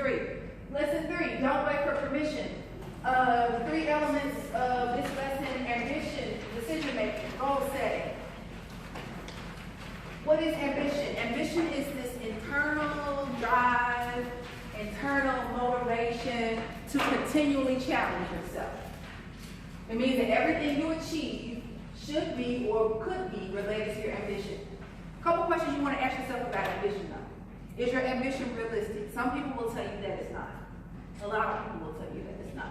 3. Lesson 3, don't wait for permission. 3 elements of this lesson: ambition, decision making, goal setting. What is ambition? Ambition is this internal drive, internal motivation to continually challenge yourself. It means that everything you achieve should be or could be related to your ambition. A couple questions you want to ask yourself about ambition though. Is your ambition realistic? Some people will tell you that it's not. A lot of people will tell you that it's not.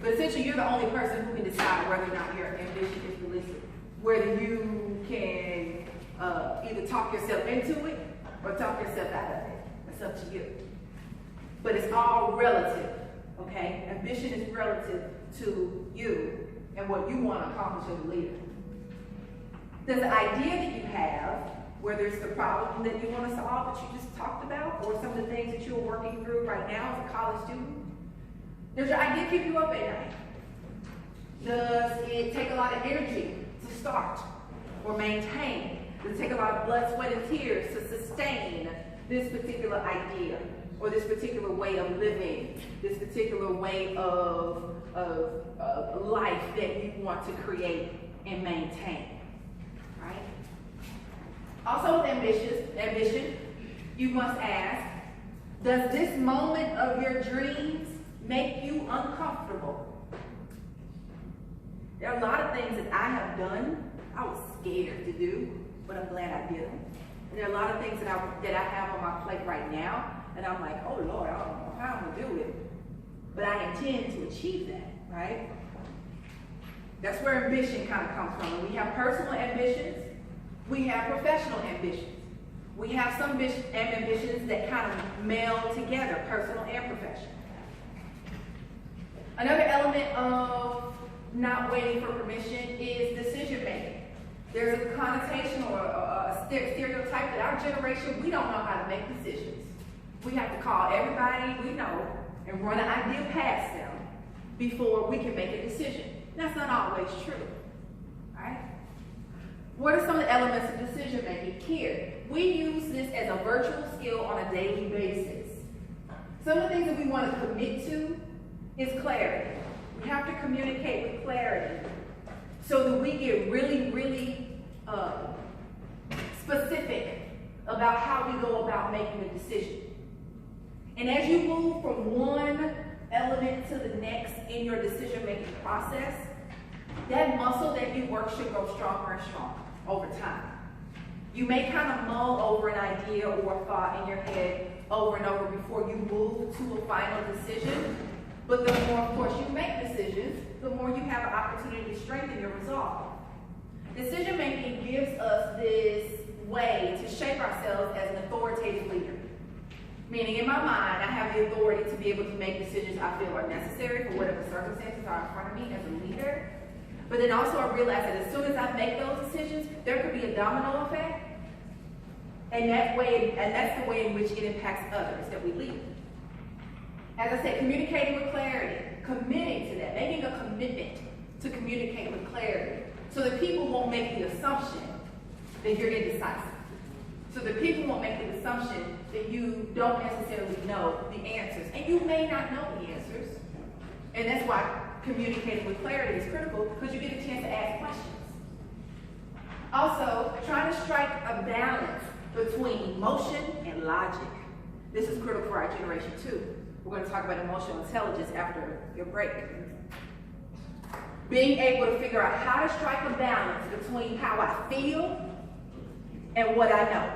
But essentially, you're the only person who can decide whether or not your ambition is realistic. Whether you can either talk yourself into it or talk yourself out of it. It's up to you. But it's all relative, okay? Ambition is relative to you and what you want to accomplish as a leader. Does the idea that you have, whether it's the problem that you want to solve that you just talked about, or some of the things that you're working through right now as a college student, does your idea keep you up at night? Does it take a lot of energy to start or maintain? Does it take a lot of blood, sweat, and tears to sustain this particular idea or this particular way of living, this particular way of life that you want to create and maintain? Right? Also with ambition, you must ask, does this moment of your dreams make you uncomfortable? There are a lot of things that I have done, I was scared to do, but I'm glad I did them. And there are a lot of things that I have on my plate right now, and I'm like, oh Lord, I don't know how I'm gonna do it. But I intend to achieve that, right? That's where ambition kind of comes from. And we have personal ambitions, we have professional ambitions. We have some ambitions that kind of meld together, personal and professional. Another element of not waiting for permission is decision making. There's a connotation or a stereotype that our generation, we don't know how to make decisions. We have to call everybody we know and run an idea past them before we can make a decision. That's not always true, right? What are some of the elements of decision making here? We use this as a virtual skill on a daily basis. Some of the things that we want to commit to is clarity. We have to communicate with clarity so that we get really, really specific about how we go about making a decision. And as you move from one element to the next in your decision-making process, that muscle that you work should grow stronger and stronger over time. You may kind of mull over an idea or a thought in your head over and over before you move to a final decision. But the more, of course, you make decisions, the more you have an opportunity to strengthen your resolve. Decision making gives us this way to shape ourselves as an authoritative leader. Meaning, in my mind, I have the authority to be able to make decisions I feel are necessary for whatever circumstances are in front of me as a leader. But then also I realize that as soon as I make those decisions, there could be a domino effect. And that's the way in which it impacts others that we lead. As I said, communicating with clarity, committing to that, making a commitment to communicate with clarity so that people won't make the assumption that you're indecisive. So that people won't make the assumption that you don't necessarily know the answers. And you may not know the answers. And that's why communicating with clarity is critical, because you get a chance to ask questions. Also, trying to strike a balance between emotion and logic. This is critical for our generation too. We're going to talk about emotional intelligence after your break. Being able to figure out how to strike a balance between how I feel and what I know.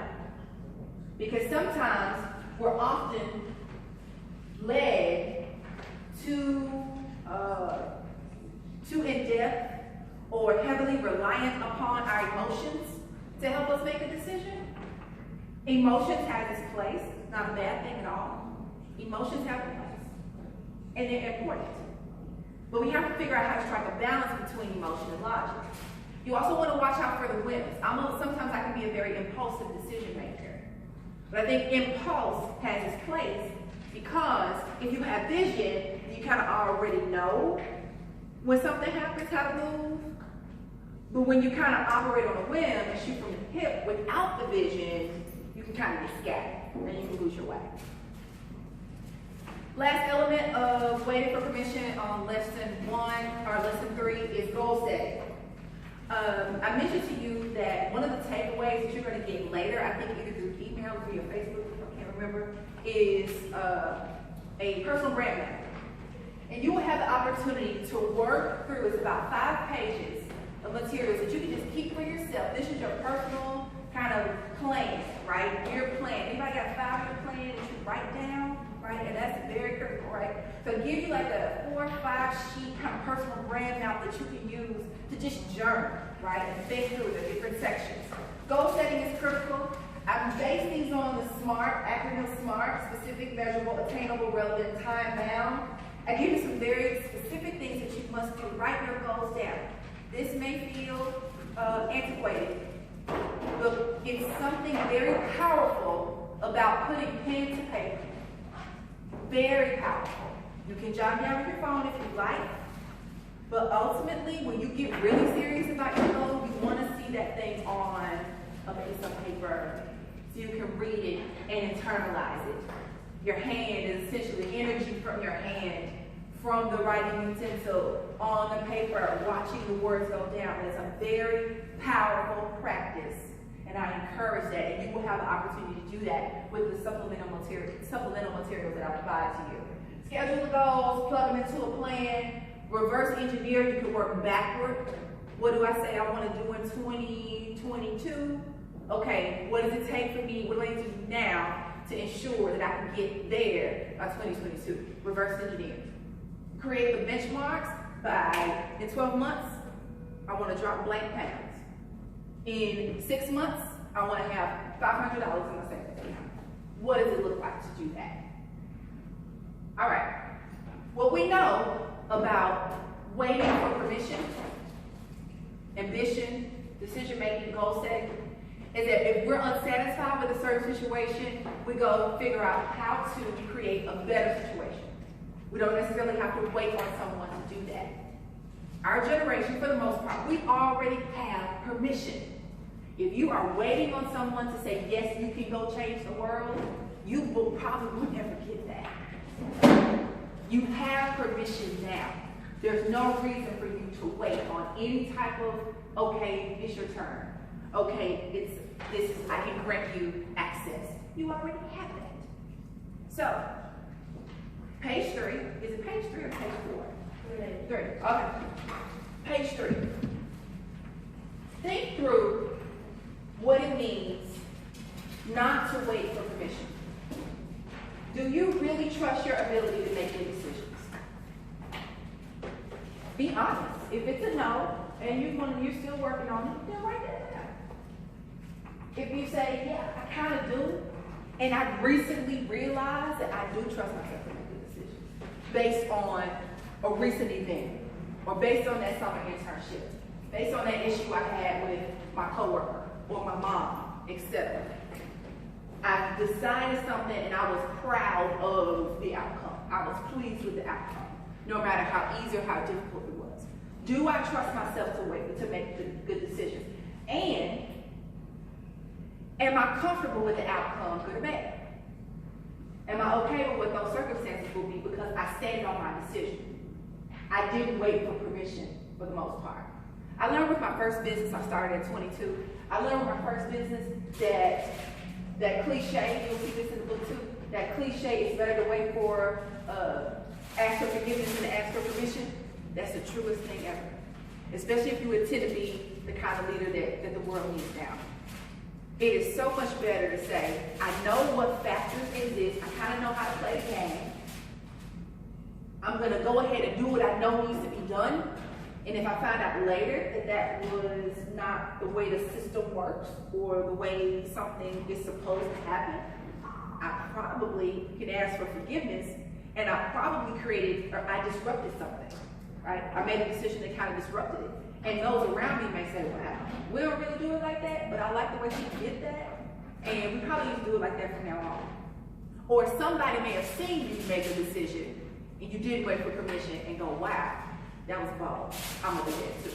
Because sometimes we're often led too in-depth or heavily reliant upon our emotions to help us make a decision. Emotions have its place. It's not a bad thing at all. Emotions have a place, and they're important. But we have to figure out how to strike a balance between emotion and logic. You also want to watch out for the whims. Sometimes I can be a very impulsive decision maker. But I think impulse has its place because if you have vision, you kind of already know when something happens, how to move. But when you kind of operate on a whim and shoot from the hip without the vision, you can kind of get scattered and you can lose your way. Last element of waiting for permission on lesson 1 or lesson 3 is goal setting. I mentioned to you that one of the takeaways that you're going to get later, I think either through email or via Facebook, I can't remember, is a personal brand map. And you will have the opportunity to work through, it's about 5 pages of materials that you can just keep for yourself. This is your personal kind of plan, right? Your plan. Anybody got a 5-year plan that you write down, right? And that's very critical, right? So give you like a 4 or 5 sheet kind of personal brand map that you can use to just journal, right? And think through the different sections. Goal setting is critical. I base these on the SMART, acronym SMART, specific, measurable, attainable, relevant, time bound. I give you some very specific things that you must do. Write your goals down. This may feel antiquated, but it's something very powerful about putting pen to paper. Very powerful. You can jot down with your phone if you like, but ultimately, when you get really serious about your goal, you want to see that thing on a piece of paper so you can read it and internalize it. Your hand is essentially energy from your hand, from the writing utensil on the paper, watching the words go down. It's a very powerful practice, and I encourage that. And you will have the opportunity to do that with the supplemental materials that I provide to you. Schedule the goals, plug them into a plan, reverse engineer. You can work backward. What do I say I want to do in 2022? Okay, what does it take for me? What do I need to do now to ensure that I can get there by 2022? Reverse engineer. Create the benchmarks by, in 12 months, I want to drop blank pounds. In 6 months, I want to have $500 in my savings account. What does it look like to do that? All right. What we know about waiting for permission, ambition, decision-making, goal setting, is that if we're unsatisfied with a certain situation, we go figure out how to create a better situation. We don't necessarily have to wait on someone to do that. Our generation, for the most part, we already have permission. If you are waiting on someone to say, yes, you can go change the world, you will probably never get that. You have permission now. There's no reason for you to wait on any type of, okay, it's your turn. Okay, I can grant you access. You already have that. So, page 3, is it page 3 or page 4? 3. Okay. Page 3. Think through what it means not to wait for permission. Do you really trust your ability to make good decisions? Be honest. If it's a no, and you're still working on it, then write that down. If you say, yeah, I kind of do, and I recently realized that I do trust myself to make good decisions based on a recent event, or based on that summer internship, based on that issue I had with my coworker or my mom, etc. I decided something and I was proud of the outcome. I was pleased with the outcome, no matter how easy or how difficult it was. Do I trust myself to make good decisions? And am I comfortable with the outcome, good or bad? Am I okay with what those circumstances will be because I stand on my decision? I didn't wait for permission for the most part. I learned with my first business, I started at 22. I learned with my first business that cliche, you'll see this in the book too, that cliche is better to wait for, ask for forgiveness than to ask for permission. That's the truest thing ever. Especially if you intend to be the kind of leader that the world needs now. It is so much better to say, I know what factors exist, I kind of know how to play the game. I'm going to go ahead and do what I know needs to be done. And if I find out later that that was not the way the system works or the way something is supposed to happen, I probably can ask for forgiveness, and I probably I disrupted something, right? I made a decision that kind of disrupted it. And those around me may say, wow, we don't really do it like that, but I like the way she did that, and we probably need to do it like that from now on. Or somebody may have seen you make a decision, and you didn't wait for permission and go, wow, that was bold. I'm gonna do that too.